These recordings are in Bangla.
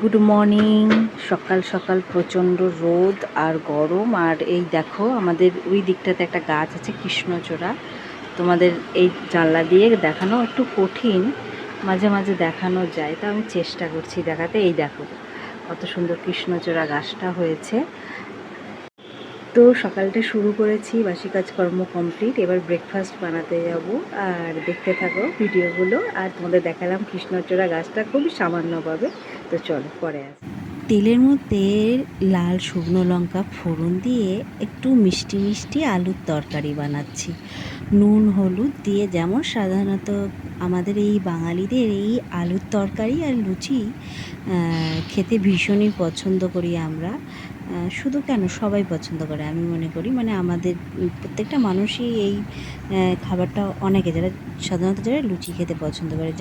Good morning. সকাল সকাল প্রচণ্ড রোদ আর গরম, আর এই দেখো আমাদের ওই দিকটাতে একটা গাছ আছে কৃষ্ণচূড়া। তোমাদের এই জানলা দিয়ে দেখানো একটু কঠিন, মাঝে মাঝে দেখানো যায়, তো আমি চেষ্টা করছি দেখাতে। এই দেখো কত সুন্দর কৃষ্ণচূড়া গাছটা হয়েছে। তো সকালটা শুরু করেছি, বাসি কাজকর্ম কমপ্লিট, এবার ব্রেকফাস্ট বানাতে যাব। আর দেখতে থাকো ভিডিওগুলো। আর তোমাদের দেখালাম কৃষ্ণচূড়া গাছটা খুবই সামান্যভাবে। তো চলো পরে আসি। তেলের মধ্যে লাল শুকনো লঙ্কা ফোড়ন দিয়ে একটু মিষ্টি মিষ্টি আলুর তরকারি বানাচ্ছি, নুন হলুদ দিয়ে। যেমন সাধারণত আমাদের এই বাঙালিদের এই আলুর তরকারি আর লুচি খেতে ভীষণই পছন্দ করি আমরা। শুধু কেন, সবাই পছন্দ করে আমি মনে করি। মানে আমাদের প্রত্যেকটা মানুষই এই খাবারটা, অনেকে যারা সাধারণত যারা লুচি খেতে পছন্দ করে।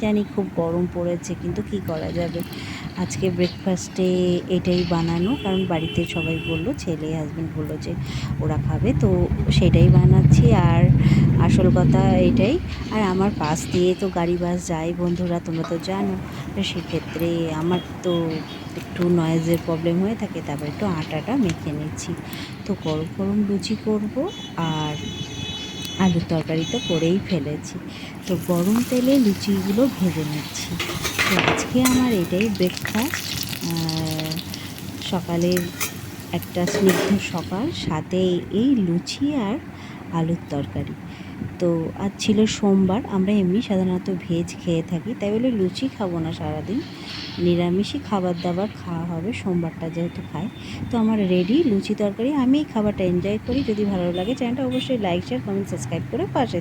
জানি খুব গরম পড়েছে, কিন্তু কি করা যাবে। আজকে ব্রেকফাস্টে এটাই বানানো, কারণ বাড়িতে সবাই বললো, ছেলে হাজব্যান্ড বললো যে ওরা খাবে, তো সেটাই বানাচ্ছি। আর আসল কথা এটাই। আর আমার পাশ দিয়ে তো গাড়ি বাস যায় বন্ধুরা, তোমরা তো জানো। তো সেক্ষেত্রে আমার তো একটু নয়েজের প্রবলেম হয়ে থাকে। তারপর একটু আটাটা মেখে নিচ্ছি। তো গরম গরম লুচি করব, আর আলুর তরকারি তো করেই ফেলেছি। তো গরম তেলে লুচিগুলো ভেজে নিচ্ছি। তো আজকে আমার এটাই ব্রেকফাস্ট। সকালের একটা স্নিগ্ধ সকাল, সাথে এই লুচি আর আলুর তরকারি। তো আজ ছিল সোমবার, আমরা এমনি সাধারণত ভেজ খেয়ে থাকি, তাই বলে লুচি খাবো না সারাদিন, নিরামিষই খাবার দাবার খাওয়া হবে সোমবারটা যেহেতু খাই। তো আমার রেডি লুচি তরকারি। আমি এই খাবারটা এনজয় করি। যদি ভালো লাগে চ্যানেলটা অবশ্যই লাইক শেয়ার কমেন্ট সাবস্ক্রাইব করে পাশে